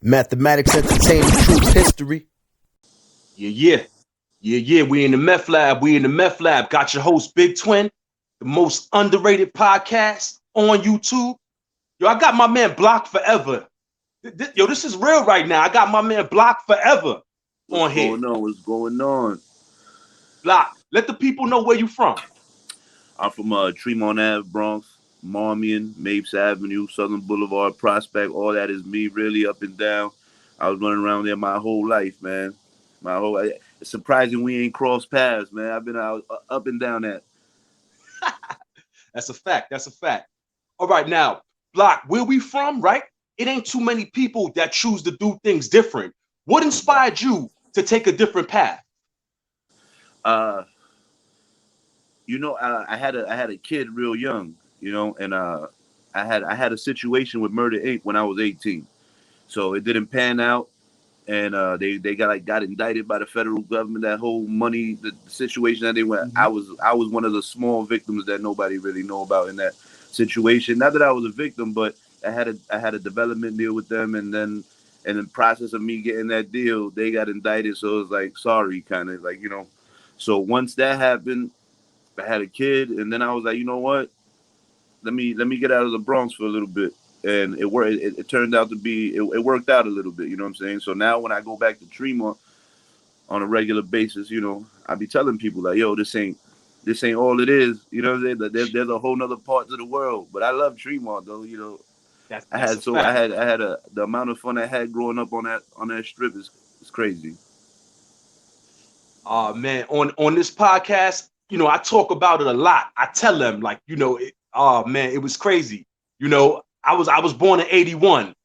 Mathematics, entertainment, truth, history. Yeah. We in the meth lab. Got your host, Big Twin, the most underrated podcast on YouTube. Yo, I got my man Block Forever. Yo, this is real right now. I got my man Block Forever on here. What's going on? Block, let the people know where you from. I'm from Tremont Ave, Bronx, Marmion, Mapes Avenue, Southern Boulevard, Prospect. All that is me, really up and down. I was running around there my whole life, man. It's surprising we ain't crossed paths, man. I've been out up and down that. That's a fact. All right, now, Block, where we from, right? It ain't too many people that choose to do things different. What inspired you to take a different path? I had a kid real young, and I had a situation with Murder Inc. when I was 18. So it didn't pan out, and they got indicted by the federal government. That whole money, the situation that they went. Mm-hmm. I was one of the small victims that nobody really know about in that situation. Not that I was a victim, but I had a development deal with them, and then in the process of me getting that deal, they got indicted. So it was like, sorry, kind of like, So once that happened, I had a kid, and then I was like, you know what? Let me get out of the Bronx for a little bit. And it worked. It turned out to be it worked out a little bit. You know what I'm saying? So now when I go back to Tremont on a regular basis, I be telling people like, yo, this ain't all it is. You know what I'm saying? There's a whole nother part of the world. But I love Tremont though. The amount of fun I had growing up on that strip is crazy. Man, on this podcast, I talk about it a lot. I tell them like, it was crazy. I was born in 81,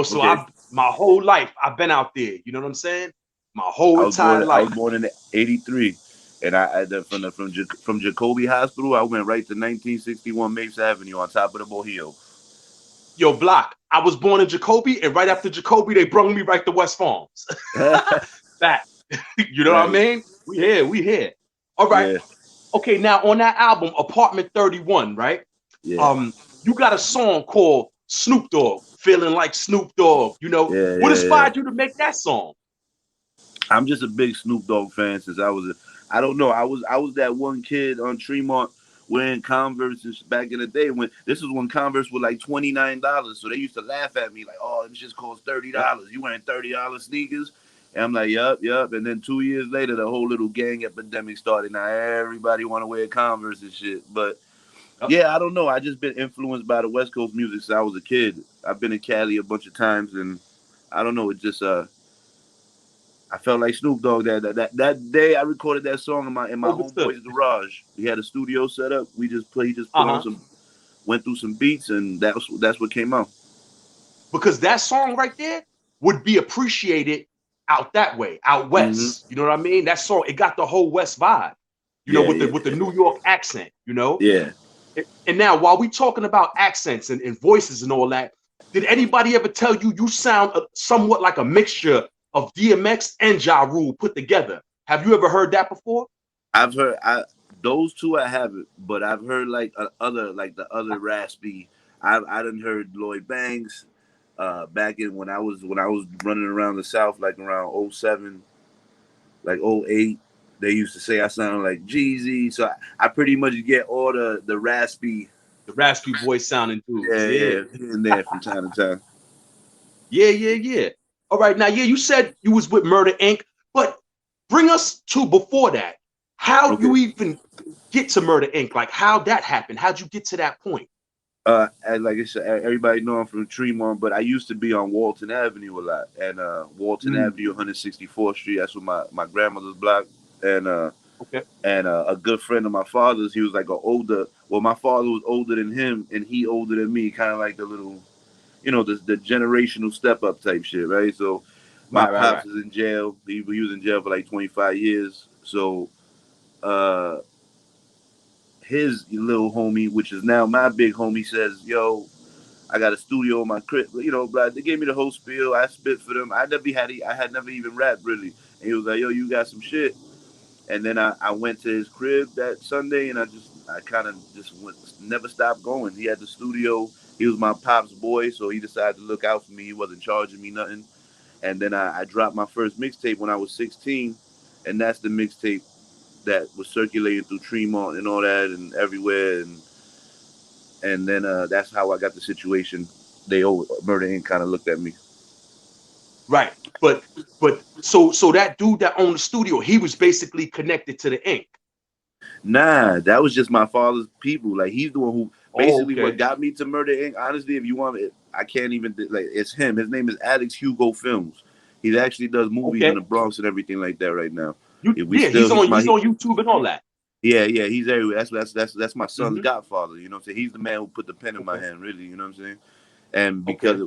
so okay. My whole life I've been out there. You know what I'm saying? My whole entire life. I was born in 83, and from Jacoby Hospital, I went right to 1961 Mapes Avenue on top of the Bohio. Yo, Block, I was born in Jacoby, and right after Jacoby, they brought me right to West Farms. That, you know what I mean? We here. All right. Yeah. Okay, now on that album, Apartment 31, right? Yeah. You got a song called Snoop Dogg, Feeling Like Snoop Dogg. What inspired you to make that song? I'm just a big Snoop Dogg fan since I was that one kid on Tremont wearing Converse back in the day when Converse were like $29. So they used to laugh at me like, oh, this just costs $30. You wearing $30 sneakers? And I'm like, yup. And then 2 years later, the whole little gang epidemic started. Now everybody want to wear Converse and shit. But yeah, I don't know. I just been influenced by the West Coast music since I was a kid. I've been in Cali a bunch of times, and I don't know. It just I felt like Snoop Dogg that day. I recorded that song in my homeboy's garage. He had a studio set up. We just put on went through some beats, and that's what came out. Because that song right there would be appreciated out that way, out west. Mm-hmm. You know what I mean? That song, it got the whole West vibe. With the New York accent. Yeah. And now, while we talking about accents and voices and all that, did anybody ever tell you sound somewhat like a mixture of DMX and Ja Rule put together? Have you ever heard that before? I've heard those two. I haven't, but I've heard the other raspy. I done heard Lloyd Banks back in when I was running around the South, like around 07, like 08. They used to say I sounded like Jeezy, so I pretty much get all the raspy voice sounding dudes. Yeah, in there from time to time. Yeah. All right, now, you said you was with Murder Inc., but bring us to before that. How you even get to Murder Inc.? Like, how'd that happen? How'd you get to that point? Like I said, everybody know I'm from Tremont, but I used to be on Walton Avenue a lot, and Walton Avenue, 164th Street. That's where my grandmother's block. And a good friend of my father's, he was like my father was older than him, and he older than me, kind of like the little, the generational step up type shit, right? So my pops is in jail. He was in jail for like 25 years. So his little homie, which is now my big homie, says, yo, I got a studio in my crib. Blah. They gave me the whole spiel. I spit for them. I had never even rapped really. And he was like, yo, you got some shit. And then I went to his crib that Sunday, and I kind of just never stopped going. He had the studio. He was my pop's boy, so he decided to look out for me. He wasn't charging me nothing. And then I dropped my first mixtape when I was 16, and that's the mixtape that was circulating through Tremont and all that and everywhere, and then that's how I got the situation. Murder Inc. kind of looked at me. Right. But so that dude that owned the studio, he was basically connected to the Ink. Nah, that was just my father's people. Like he's the one who Oh, basically what got me to Murder Inc. Honestly, if you want it, I can't even like it's him. His name is Alex Hugo Films. He actually does movies in Okay. the Bronx and everything like that right now. If we Yeah, still, he's on YouTube and all that. yeah, he's everywhere. That's my son's Mm-hmm. godfather. You know what I'm saying? He's the man who put the pen in my hand, really. You know what I'm saying? And Okay.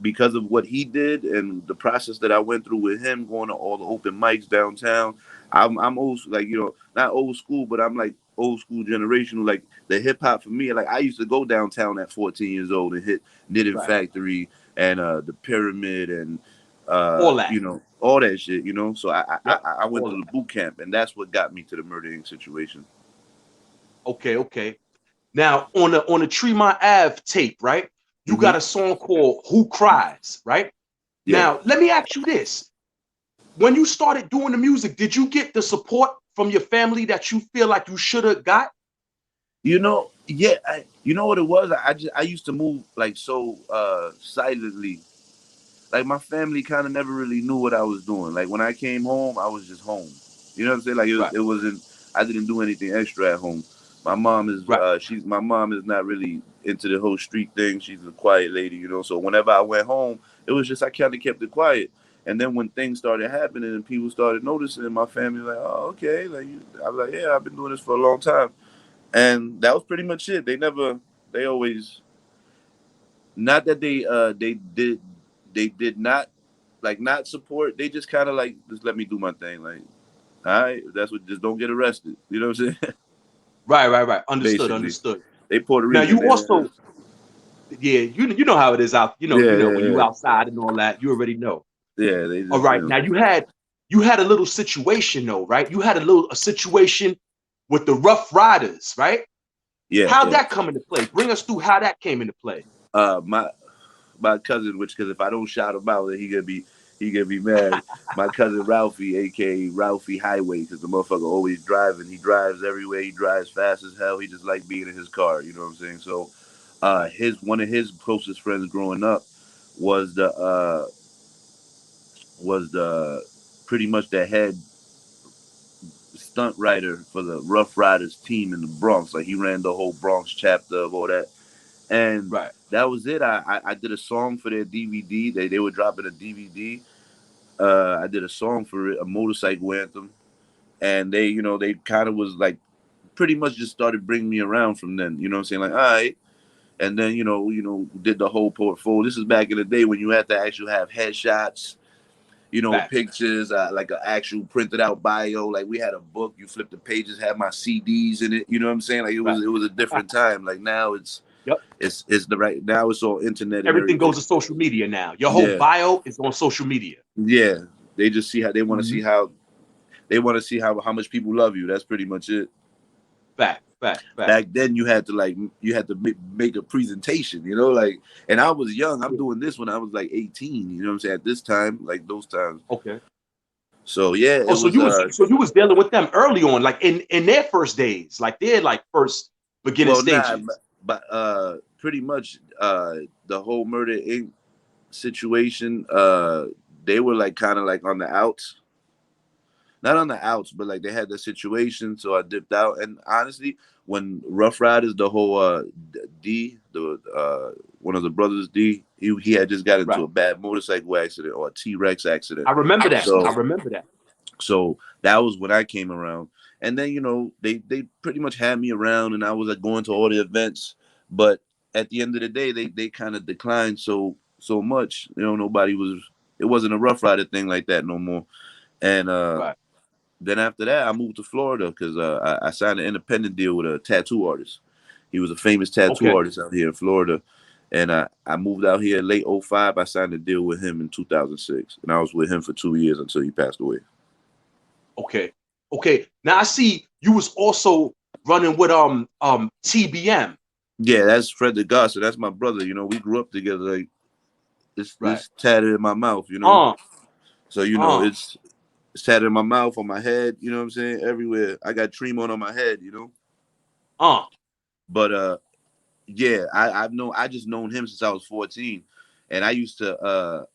because of what he did and the process that I went through with him, going to all the open mics downtown, I'm old, like, you know, not old school, but I'm like old school generational. Like the hip hop for me, like I used to go downtown at 14 years old and hit Knitting Right. Factory and the Pyramid and All that. you know, all that shit. You know, so Yep. I went All through that. the boot camp, and that's what got me to the Murder Inc. situation. Okay. Now on the Tremont Ave tape, right? You got a song called "Who Cries," right? Yeah. Now let me ask you this: when you started doing the music, did you get the support from your family that you feel like you should have got? You know, yeah, you know what it was? I used to move like so silently. Like my family kind of never really knew what I was doing. Like when I came home, I was just home. You know what I'm saying? Like Right. it wasn't. I didn't do anything extra at home. My mom is Right. my mom is not really into the whole street thing. She's a quiet lady, you know. So whenever I went home, it was just I kind of kept it quiet. And then when things started happening and people started noticing, my family like, oh, okay, like I was like, yeah, I've been doing this for a long time. And that was pretty much it. They always, not that they did not like not support. They just kind of like just let me do my thing. Like, all right, that's what, just don't get arrested. You know what I'm saying? Right. Understood. Basically, Understood. they Puerto Now Rican. you also, yeah, you know how it is out. When you Yeah. outside and all that, you already know. Yeah, they All just, right. Now you had a little situation though, right? You had a situation with the Ruff Ryders, right? How'd yeah. that come into play? Bring us through how that came into play. My cousin, which because if I don't shout him out, then he gonna be mad. My cousin Ralphie, aka Ralphie Highway, because the motherfucker always driving. He drives everywhere. He drives fast as hell. He just like being in his car. You know what I'm saying? So, his one of his closest friends growing up was the pretty much the head stunt rider for the Ruff Ryders team in the Bronx. Like he ran the whole Bronx chapter of all that. And Right. that was it. I did a song for their DVD. They were dropping a DVD. I did a song for it, a motorcycle anthem, and they kind of was like pretty much just started bringing me around from then. You know what I'm saying? Like, all right. And then did the whole portfolio. This is back in the day when you had to actually have headshots, Facts. pictures, like an actual printed out bio. Like we had a book, you flip the pages, had my CDs in it. You know what I'm saying? Like Right. it was a different time. Like now Yep. it's the right now it's all internet and Everything everything. goes to social media now. Your whole Yeah, bio is on social media. yeah. They just see how they want to Mm-hmm. see how how much people love you. That's pretty much it. Fact. Back then, you had to make a presentation. Like, and I was young. I'm Yeah. doing this when I was like 18. You know what I'm saying? At this time, like those times. Okay. So yeah, Oh, it was. so you was dealing with them early on, like in their first days, like their like first beginning Well, nah, stages. but pretty much the whole Murder Inc. situation. They were like kind of like on the outs, not on the outs, but like they had the situation, so I dipped out. And honestly, when Ruff Ryders, the whole D, the one of the brothers D, he had just got into Right. a bad motorcycle accident or a T-Rex accident. I remember that. So I remember that. so that was when I came around. And then they pretty much had me around, and I was like going to all the events. But at the end of the day, they kind of declined so much. Nobody was. It wasn't a Rough Rider thing like that no more. And Right. then after that, I moved to Florida because I signed an independent deal with a tattoo artist. He was a famous tattoo Okay. artist out here in Florida. And I moved out here late '05. I signed a deal with him in 2006. And I was with him for 2 years until he passed away. Okay. Now I see you was also running with TBM. Yeah, that's Fred Da Godson. That's my brother. We grew up together. Like it's tatted in my mouth, you know. So you know it's tatted in my mouth, on my head, you know what I'm saying? Everywhere. I got Tremont on my head, you know. But yeah, I just known him since I was 14, and I used to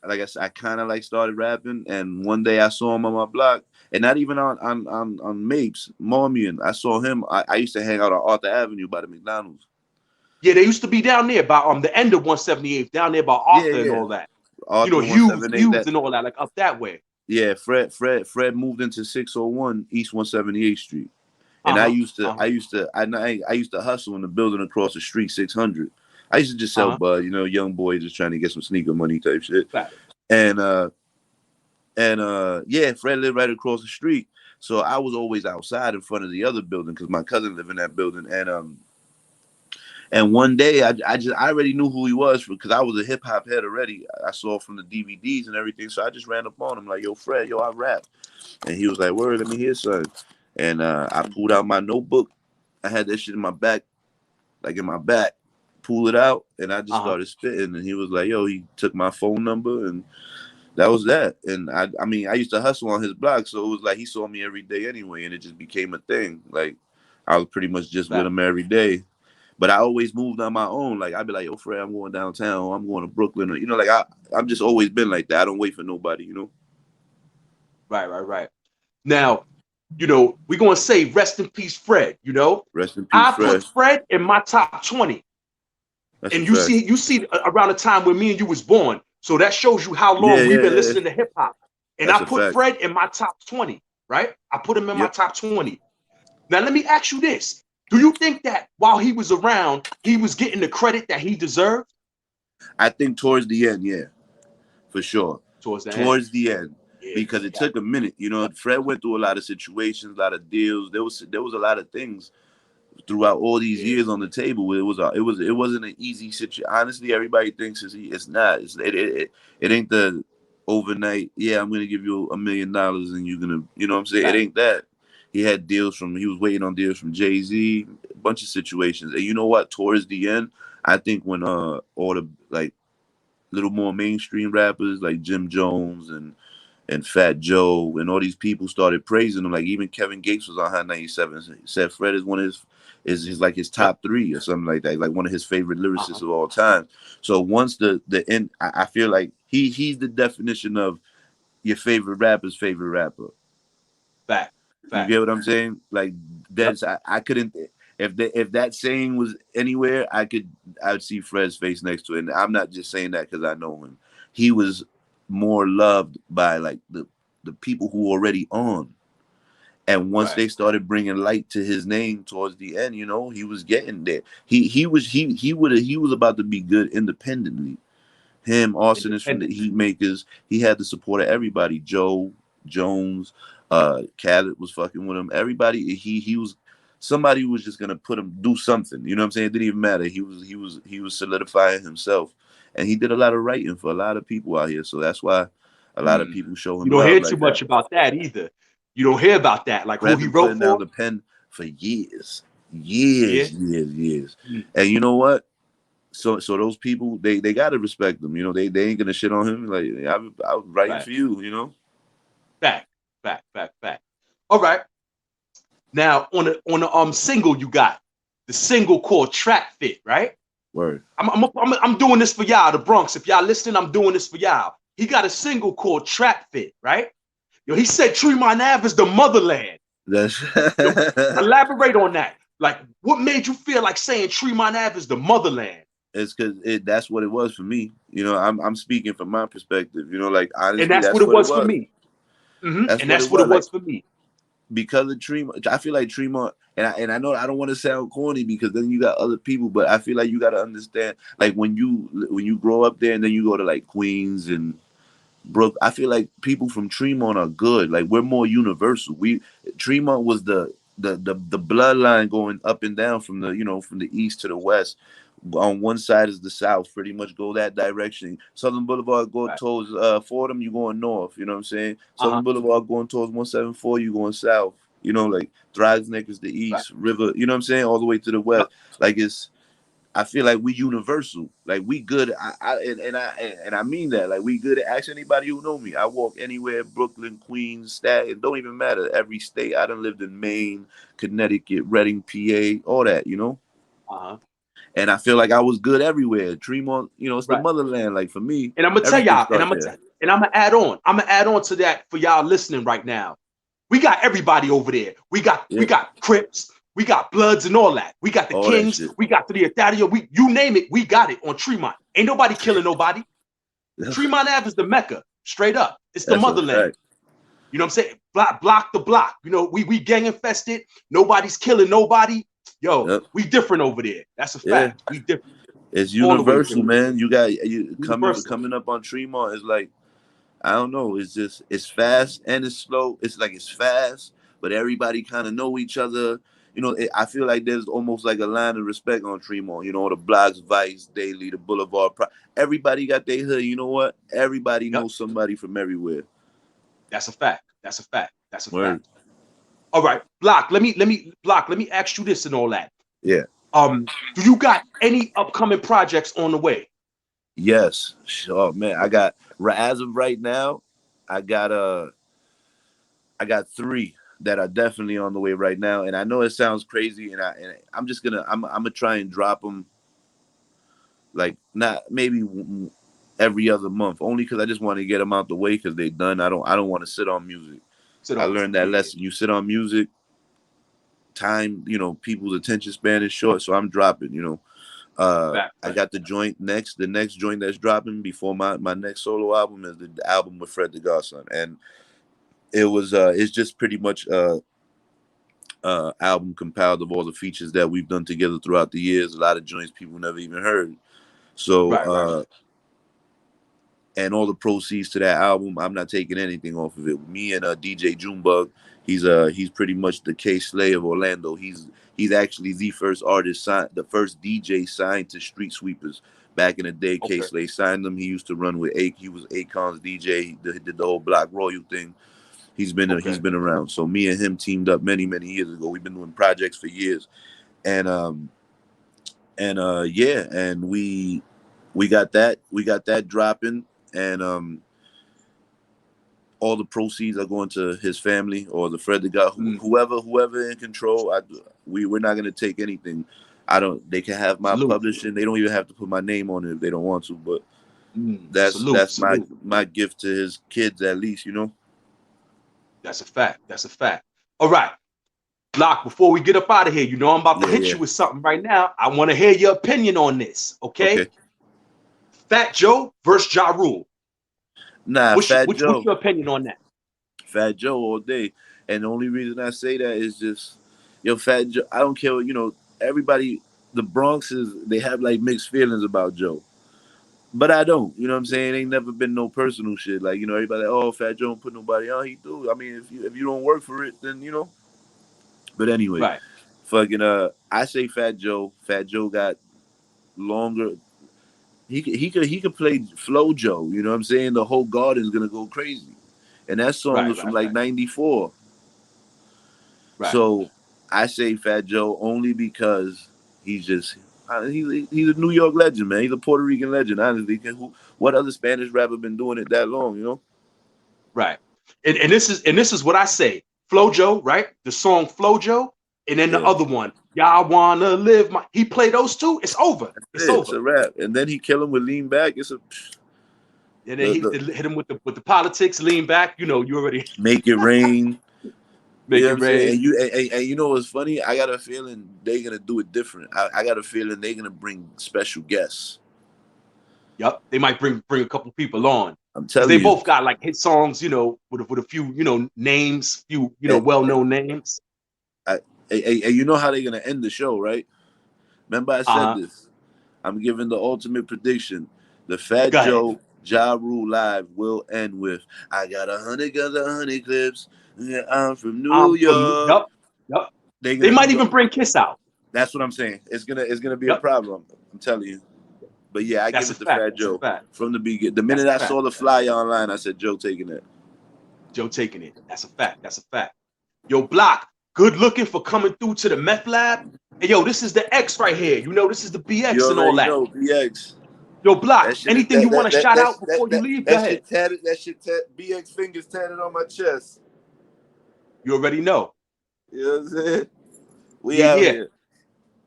like I said, I kind of like started rapping, and one day I saw him on my block, and not even on Mapes, Marmion. I saw him. I used to hang out on Arthur Avenue by the McDonald's. Yeah, they used to be down there by the end of 178th, down there by Arthur and all that. Arthur, you know, Hughes and all that, like up that way. Yeah, Fred moved into 601 East 178th Street. And I used to hustle in the building across the street, 600. I used to just sell bud, you know, young boy just trying to get some sneaker money type shit. Right. And yeah, Fred lived right across the street. So I was always outside in front of the other building because my cousin lived in that building. And one day I already knew who he was because I was a hip hop head already. I saw from the DVDs and everything. So I just ran up on him like, yo, Fred, yo, I rap. And he was like, word, let me hear something. And I pulled out my notebook. I had that shit in my back, pull it out, and I just started spitting. And he was like, yo, he took my phone number, and that was that. And I mean, I used to hustle on his block, so it was like he saw me every day anyway, and it just became a thing. Like, I was pretty much just with him every day. But I always moved on my own. Like, I'd be like, yo, Fred, I'm going downtown, I'm going to Brooklyn. Or, you know, like, I've just always been like that. I don't wait for nobody, you know? Right. Now, you know, we're going to say rest in peace, Fred, you know? Rest in peace, I Fred. put Fred in my top 20. That's and you see around the time when me and you was born. So that shows you how long we've been listening to hip hop. And I put Fred in my top 20, right? I put him in my top 20. Now, let me ask you this. Do you think that while he was around, he was getting the credit that he deserved? I think towards the end, yeah, for sure. Towards the end. Yeah, because it took a minute. You know, Fred went through a lot of situations, a lot of deals. There was a lot of things throughout all these years on the table. It wasn't an easy situation. Honestly, everybody thinks it's not. It ain't the overnight. Yeah, I'm gonna give you $1 million and you're gonna, you know what I'm saying? It ain't that. He had deals he was waiting on deals from Jay-Z, a bunch of situations. And you know what? Towards the end, I think when all the like little more mainstream rappers like Jim Jones and Fat Joe and all these people started praising him. Like even Kevin Gates was on Hot 97. Said Fred is one of his like his top 3 or something like that, like one of his favorite lyricists of all time. So once the end, I feel like he's the definition of your favorite rapper's favorite rapper. Fact. You get what I'm saying? Like that's I couldn't if that saying was anywhere, I'd see Fred's face next to it. And I'm not just saying that because I know him. He was more loved by like the people who were already on. And once they started bringing light to his name towards the end, you know, he was getting there. He was about to be good independently. Him, Austin is from the Heat Makers. He had the support of everybody. Joe Jones, Khaled was fucking with him. Everybody, he was somebody who was just gonna put him do something. You know what I'm saying? It didn't even matter. He was solidifying himself, and he did a lot of writing for a lot of people out here. So that's why a lot of people show him. You don't hear too much about that either. You don't hear about that, like who he wrote for. Down the pen for years. And you know what? So those people, they gotta respect them. You know, they ain't gonna shit on him. Like I was writing for you. You know. Fact. All right. Now on the single you got the single called Track Fit, right? Word. I'm doing this for y'all, the Bronx. If y'all listening, I'm doing this for y'all. He got a single called Track Fit, right? Yo, he said Tremont Ave is the motherland. That's elaborate on that. Like, what made you feel like saying Tremont Ave is the motherland? It's because that's what it was for me. You know, I'm speaking from my perspective. You know, like honestly, and that's what it was for me. Mm-hmm. That's what it was for me. Because of Tremont, I feel like Tremont, and I know I don't want to sound corny because then you got other people, but I feel like you got to understand, like when you grow up there and then you go to like Queens and Brook, I feel like people from Tremont are good. Like we're more universal. Tremont was the bloodline going up and down from the east to the west. On one side is the south, pretty much go that direction. Southern Boulevard go towards Fordham, you going north. You know what I'm saying? Southern Boulevard going towards 174, you going south. You know, like Thrives Neck is the east, River. You know what I'm saying? All the way to the west. Like I feel like we universal. Like we good. I mean that. Like we good. Ask anybody who know me. I walk anywhere, Brooklyn, Queens, Staten. It don't even matter. Every state. I done lived in Maine, Connecticut, Reading, PA, all that. You know. Uh-huh. And I feel like I was good everywhere. Tremont, it's the Right. motherland. Like for me, And I'm gonna tell everything y'all, starts there. and I'm gonna add on. I'm gonna add on to that for y'all listening right now. We got everybody over there. We got Crips, we got Bloods and all that. We got the All that Kings, shit. we got the Italian, you name it, we got it on Tremont. Ain't nobody killing nobody. Tremont Ave is the Mecca, straight up. It's the That's a motherland. fact. You know what I'm saying? Block the block. You know, we gang infested. Nobody's killing nobody. Yo, we different over there. That's a fact. We different. It's All the way universal, different. man. You got Universal. coming up on Tremont. It's like, I don't know. It's fast and it's slow. It's like it's fast, but everybody kind of know each other. I feel like there's almost like a line of respect on Tremont. The blocks, Vice, Daily, the Boulevard. Everybody got their hood. You know what? Everybody knows somebody from everywhere. That's a fact. That's a fact. That's a Word. fact. All right, Block. Let me ask you this and all that. Yeah. Do you got any upcoming projects on the way? Yes. Oh man, I got, as of right now, I got 3 that are definitely on the way right now, and I know it sounds crazy, and I'm just gonna try and drop them, like not maybe every other month, only because I just want to get them out the way because they done. I don't want to sit on music. I learned that lesson. You sit on music, time, people's attention span is short, so I'm dropping. I got the next joint that's dropping before my next solo album is the album with Fred Da Godson, and it's just pretty much album compiled of all the features that we've done together throughout the years. A lot of joints people never even heard. So and all the proceeds to that album, I'm not taking anything off of it. Me and DJ Junebug, he's pretty much the K Slay of Orlando. He's actually the first artist the first DJ signed to Street Sweepers. Back in the day, K Slay signed him. He used to run with he was Akon's DJ. He did the whole Black Royal thing. He's been around. So me and him teamed up many years ago. We've been doing projects for years, and we got that dropping, and all the proceeds are going to his family or the Fred Da Godson, whoever in control. We're not gonna take anything. They can have my publishing. They don't even have to put my name on it if they don't want to. But that's my gift to his kids, at least. That's a fact. That's a fact. All right, Block, before we get up out of here, I'm about to hit you with something right now. I want to hear your opinion on this, okay? Fat Joe versus Ja Rule. Nah, what's your opinion on that? Fat Joe all day. And the only reason I say that is just, Fat Joe, I don't care, everybody, the Bronx they have like mixed feelings about Joe. But I don't, you know what I'm saying? Ain't never been no personal shit. Like, everybody, oh, Fat Joe don't put nobody on. He do. I mean, if you don't work for it, then, But anyway, fucking, I say Fat Joe. Fat Joe got longer. He could play Flow Joe. You know what I'm saying? The whole garden's gonna go crazy. And that song was from like '94. So I say Fat Joe only because he's a New York legend, man. He's a Puerto Rican legend, honestly. What other Spanish rapper been doing it that long, Right. And this is what I say. Flojo, right? The song Flojo, and then the other one, Y'all Wanna Live My. He played those two. It's over. It's over. It's a rap. And then he kill him with Lean Back. It's a. And then he hit him with the politics. Lean Back. You already Make It Rain. Make It Rain. And you know what's funny? I got a feeling they're gonna do it different. I got a feeling they're gonna bring special guests. Yep, they might bring a couple people on. I'm telling you, they both got like hit songs, with a few, names, well-known names. And you know how they're gonna end the show, right? Remember I said this. I'm giving the ultimate prediction. The Fat Joe Ja Rule live will end with "I got 100 guns, 100 clips. Yeah, I'm from New York." Yep. They might even bring Kiss out. That's what I'm saying. It's gonna be a problem. I'm telling you. But yeah, I give it to Fat Joe from the beginning. The minute I saw the flyer online, I said, Joe taking it. Joe taking it. That's a fact. That's a fact. Yo, Block, good looking for coming through to the meth lab. And yo, this is the X right here. You know, this is the BX You and all that. already know, BX. Yo, Block, That shit- anything that- you want to that- shout that- out before that- you leave? that Go ahead. BX fingers tatted on my chest. You already know. You know what I'm saying? We Yeah, out yeah. here.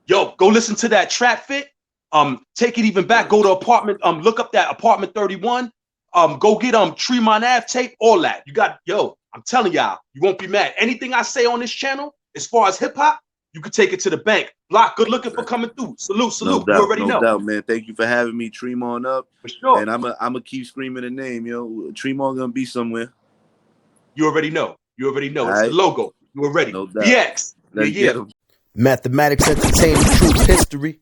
Yo, go listen to that Trap Fit. Take it even back. Go to apartment. Look up that apartment 31. Go get Tremont Ave tape. All that. You got, yo. I'm telling y'all, you won't be mad. Anything I say on this channel, as far as hip hop, you can take it to the bank. Block, good looking for coming through. Salute, salute. No You doubt, already no know. doubt, man. Thank you for having me. Tremont up. For sure. And I'm a keep screaming the name, yo. Tremont gonna be somewhere. You already know. You already know. All It's right. the logo. You already. No doubt. BX. Let's Yeah, get yeah. 'em. Mathematics entertainment, truth history.